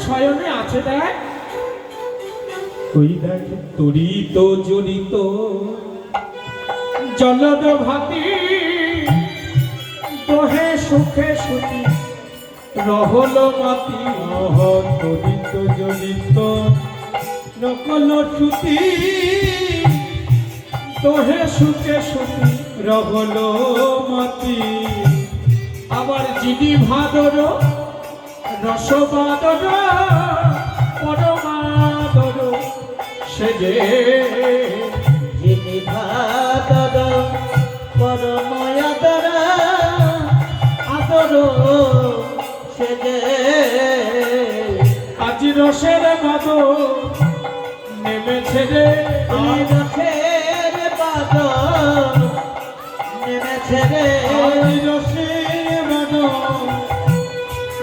শয়নে আছে দেখ, ওই দেখ তরিত জড়িত জলদ ভাতি দোহে সুখে সুখী রহল মতি। তরিত জড়িত নকল সুতি দোহে সুখে সুখী রহল মতি। আবার জিডি ভাদর রসবাদর পরমাদর সে যে যিনি ভাদর পরময়াদর আদর সে যে আজ রসের বাদর নেমেছে রে, রসের বাদর নেমেছে রে, রসের বাদর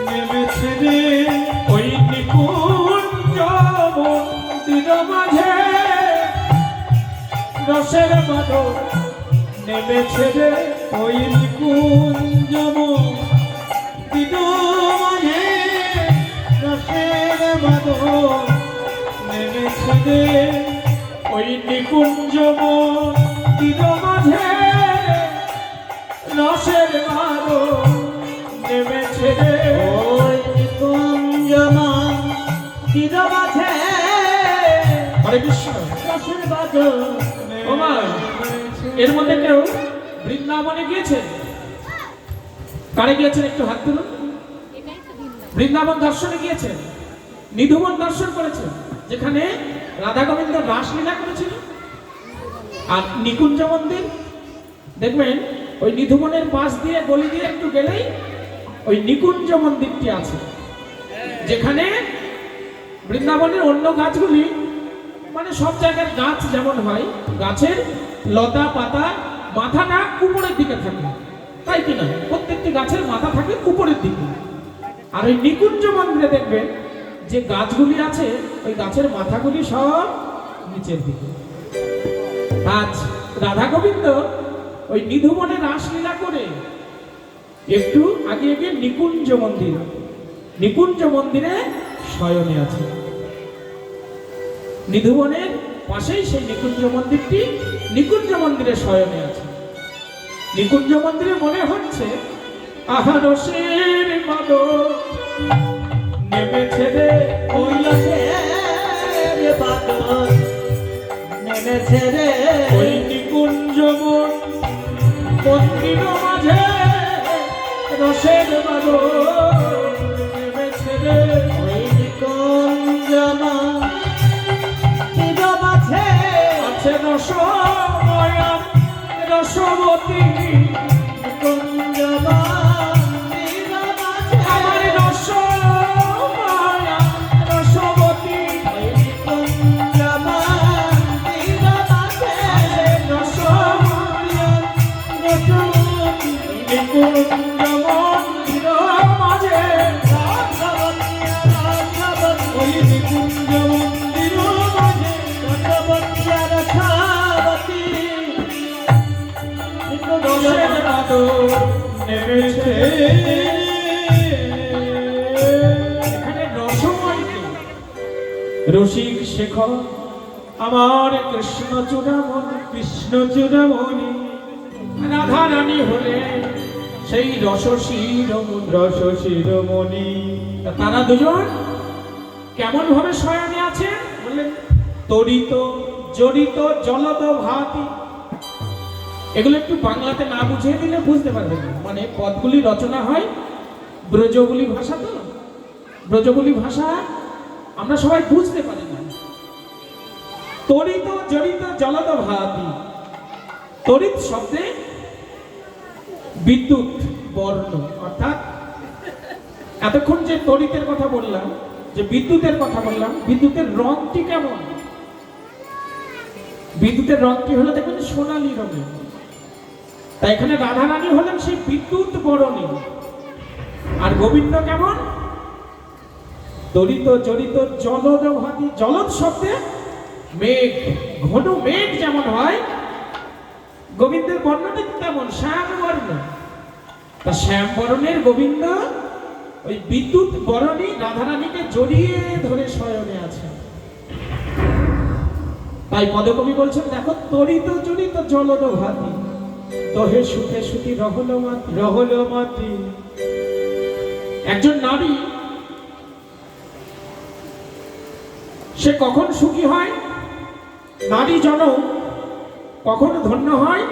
নেমেছে রে। ওই নিকুঞ্জ মন্দির মাঝে রসের বাদর নেমেছে রে, ওই নিকুঞ্জ মন্দির মাঝে রসের বাদর নেমেছে রে। ওই নিকুঞ্জ মন্দির মাঝে রসের বাদর নেমেছে রে। ওই নিকুঞ্জ মন্দির মাঝে হরে কৃষ্ণ। রসের বাদর ওমা, এর মধ্যে কেউ বৃন্দাবনে গিয়েছেন? কারে গিয়েছেন একটু হাত তুলুন। বৃন্দাবন দর্শনে গিয়েছেন, নিধুবন দর্শন করেছেন, যেখানে রাধা গোবিন্দ রাসলীলা করেছিল। আর নিকুঞ্জ মন্দির দেখবেন ওই নিধুবনের পাশ দিয়ে গলি দিয়ে একটু গেলেই ওই নিকুঞ্জ মন্দিরটি আছে, যেখানে বৃন্দাবনের অন্য গাছগুলি মানে সব জায়গার গাছ যেমন হয়, গাছের লতা পাতা মাথাটা উপরের দিকে থাকে, তাই কিনা? প্রত্যেকটি গাছের মাথা থাকে উপরের দিকে। আর ওই নিকুঞ্জ মন্দিরে দেখবেন যে গাছগুলি আছে, ওই গাছের মাথাগুলি সব নিচের দিকে। আজ রাধা গোবিন্দ ওই নিধুবনে রাসলীলা করে একটু আগে আগে নিকুঞ্জ মন্দিরে শয়নে আছে। নিধুবনের পাশেই সেই নিকুঞ্জ মন্দিরটি, নিকুঞ্জ মন্দিরে শয়নে আছে। নিকুঞ্জ মন্দিরে মনে হচ্ছে আহা রসের বাদর নেমেছে রে, ওই রসের বাদর নেমেছে রে, ওই নিকুঞ্জ মন্দির মাঝে রসের বাদর নেমেছে রে। ওই নিকুঞ্জ মন্দির মাঝে আছে রসময়া রসমতী, নিকুঞ্জ মন্দির মাঝে আমার রসময়া রসমতী, ওই নিকুঞ্জ মন্দির মাঝে রসময়া রসমতী, নিকুঞ্জ মন্দির মাঝে ওই নিকুঞ্জ মন্দির মাঝে রসের বাদর নেমেছে। এখানে রসময় কে? রসিক শেখর আমার কৃষ্ণ চূড়ামণি রাধা রানী হলে সেই রসশিরোমণি। তারা দুজন কেমন ভাবে শয়নে আছে বললেন? তরিত জড়িত জলদ ভাতি। এগুলো একটু বাংলাতে না বুঝিয়ে দিলে বুঝতে পারবেন না। মানে পদগুলি রচনা হয় ব্রজবুলি ভাষা, তো ব্রজবুলি ভাষা আমরা সবাই বুঝতে পারি না। তরিত জড়িত জলদ ভাতি। তড়িৎ শব্দে বিদ্যুৎ বর্ণ, অর্থাৎ এতক্ষণ যে তড়িতের কথা বললাম, যে বিদ্যুতের কথা বললাম, বিদ্যুতের রংটি কেমন? বিদ্যুতের রংটি হলো দেখবেন সোনালী রঙের। তাই এখানে রাধা রানী হলেন সেই বিদ্যুৎ বরণী। আর গোবিন্দ কেমন? তড়িত জড়িত জলদ ভাতি। জলদ শব্দে মেঘ, ঘন মেঘ যেমন হয়, গোবিন্দের বর্ণটা তেমন শ্যাম বর্ণ। তা শ্যাম বর্ণের গোবিন্দ ওই বিদ্যুৎ বরণী রাধারানীকে জড়িয়ে ধরে শয়নে আছে। তাই পদকবি বলছেন, দেখো তরিত জড়িত জলদ ভাতি, দহে সুখে সুখী রহল মাতি। একজন নারী সে কখন সুখী হয়, নারী জনম কখন ধন্য হয়,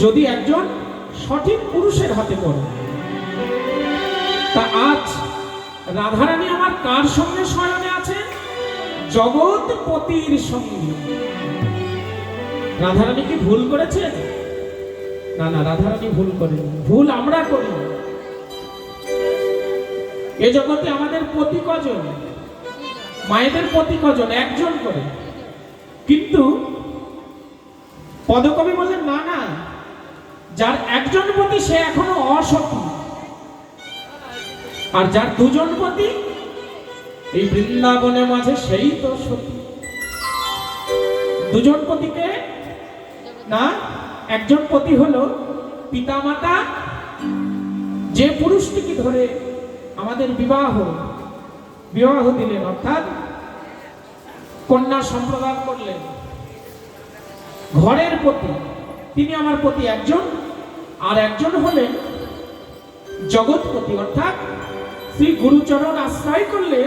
যদি একজন সঠিক পুরুষের হাতে পড়ে। তা আজ রাধারানী আমার কার সঙ্গে শয়নে আছে? জগৎপতির সঙ্গে। রাধারানী কি ভুল করেছেন? না না, রাধারানী ভুল করেন, ভুল আমরা করি। এ জগতে আমাদের পতি কজন? মায়েদের পতি কজন? একজন করে। কিন্তু পদকবি বললেন না না, যার একজন পতি সে এখনো অসতী, আর যার দুজন পতি এই বৃন্দাবনের মাঝে সেই তো সতী। দুজন পতিকে না, একজন পতি হলো পিতামাতা, যে পুরুষটিকে ধরে আমাদের বিবাহ দিলেন, অর্থাৎ কন্যা সম্প্রদান করলেন। ঘরের পতি, তিনি আমার পতি একজন। আর একজন হলেন জগৎপতি, অর্থাৎ শ্রী গুরুচরণ আশ্রয় করলে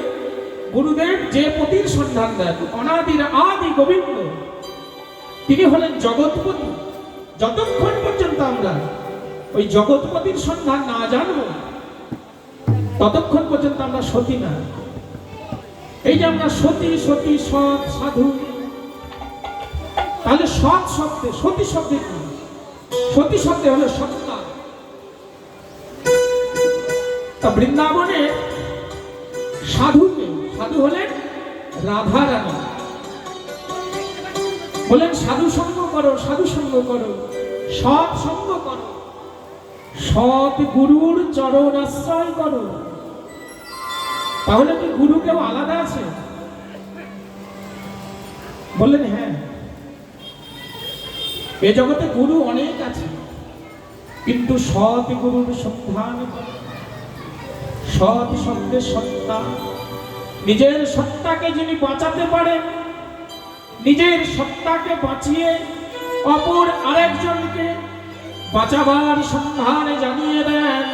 গুরুদেব যে পতির সন্ধান দেন, অনাদির আদি গোবিন্দ, তিনি হলেন জগৎপতি। যতক্ষণ পর্যন্ত আমরা ওই জগৎপতির সন্ধান না জানবো, ততক্ষণ পর্যন্ত আমরা সতী না। এই যে আমরা সতী সতী সৎ সাধু, তাহলে সৎ শব্দে, সতী শব্দে কি? সতী শব্দে হলো সত্তা। তা বৃন্দাবনে সাধুকে, সাধু হলেন রাধারানী, বলেন সাধু সঙ্গ করো, সাধু সঙ্গ করো, সৎ সঙ্গ করো, সৎ গুরুর চরণ আশ্রয় করো। তাহলে কি গুরু কেউ আলাদা আছে? বললেন হ্যাঁ, এ জগতে গুরু অনেক আছে, কিন্তু সৎ গুরুর সন্ধান করো। সৎ শব্দের সত্তা, নিজের সত্তাকে যিনি বাঁচাতে পারেন, নিজের সত্তাকে বাঁচিয়ে অপর আরেকজনকে বাঁচাবার সন্ধানে জানিয়ে দেন,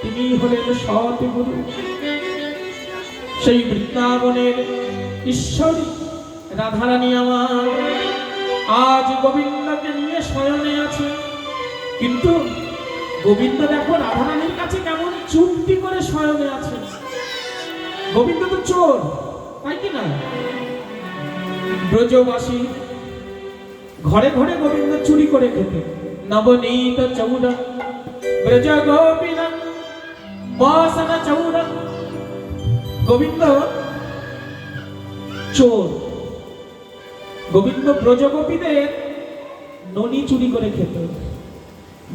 তিনি হলেন সৎ গুরু। সেই বৃন্দাবনের ঈশ্বরী রাধারানী আমার আজ গোবিন্দকে নিয়ে শয়নে আছে। কিন্তু গোবিন্দ দেখো রাধারানীর কাছে কেমন চুপটি করে শয়নে আছে। গোবিন্দ তো চোর, তাই কি না? ব্রজবাসী ঘরে ঘরে গোবিন্দ চুরি করে খেতে। নবনীত চৌরা ব্রজ গোপিনা বাসনা চৌরা। গোবিন্দ চোর। গোবিন্দ ব্রজগোপীদের ননি চুরি করে খেত,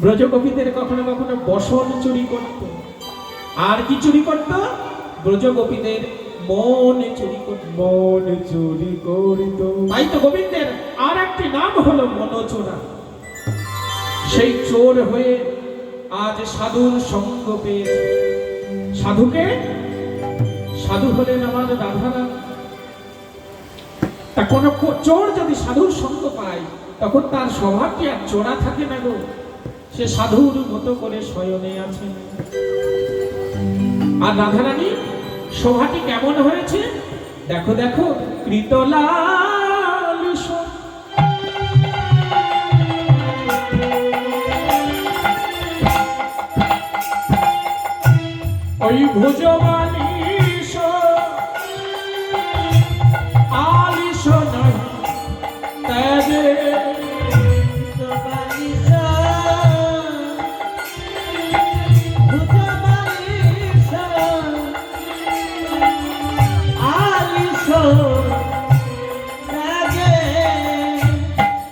ব্রজগোপীদের কখনো কখনো বসন চুরি করত। আর কি চুরি করত? ব্রজগোপীদের মন চুরি করত, মন চুরি করিত। তাই তো গোবিন্দের আর একটি নাম হলো মনচোরা। সেই চোর হয়ে আজ সাধুর সঙ্গ পেয়েছে। সাধুকে, সাধু হলেন আমার রাধারানী। তা কোন চোর যদি সাধুর সঙ্গ পায়, তখন তার স্বভাবটি আর চোরা থাকে না গো, সে সাধুর মতো করে শয়নে আছে। আর রাধারানী শোভাটি কেমন হয়েছে দেখো, দেখো কৃতলালিশ, ওই ভুজবালিশ আলিশ নাই তেজে,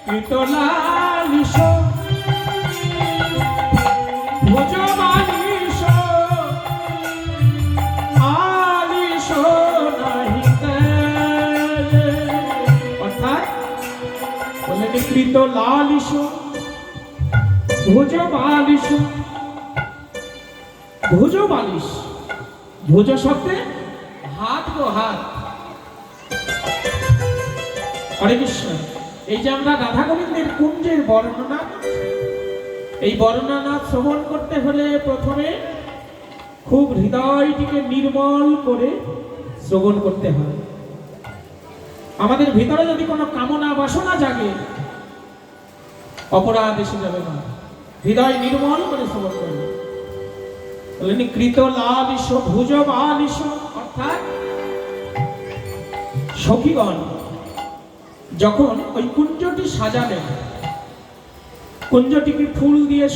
কৃতলালিশ ভুজবালিশ আলিশ নাহি তেজে। অর্থাৎ বললেন কৃতলালিশ ভুজবালিশ, ভুজ বালিশ, ভুজ শব্দে হাত গো হাত। হরে কৃষ্ণ। এই যে আমরা রাধা গোবিন্দের কুঞ্জের বর্ণনা, এই বর্ণনা শ্রবণ করতে হলে প্রথমে খুব হৃদয়টিকে নির্মল করে শ্রবণ করতে হয়। আমাদের ভিতরে যদি কোনো কামনা বাসনা জাগে, অপরাধ এসে যাবে না। হৃদয় নির্মল করে শ্রবণ করবে। বলেন কৃত লালিশ ভুজ বালিশ, অর্থাৎ সখীগণ যখন ওই কুঞ্জটি সাজালেন, কুঞ্জটিকে ফুল দিয়ে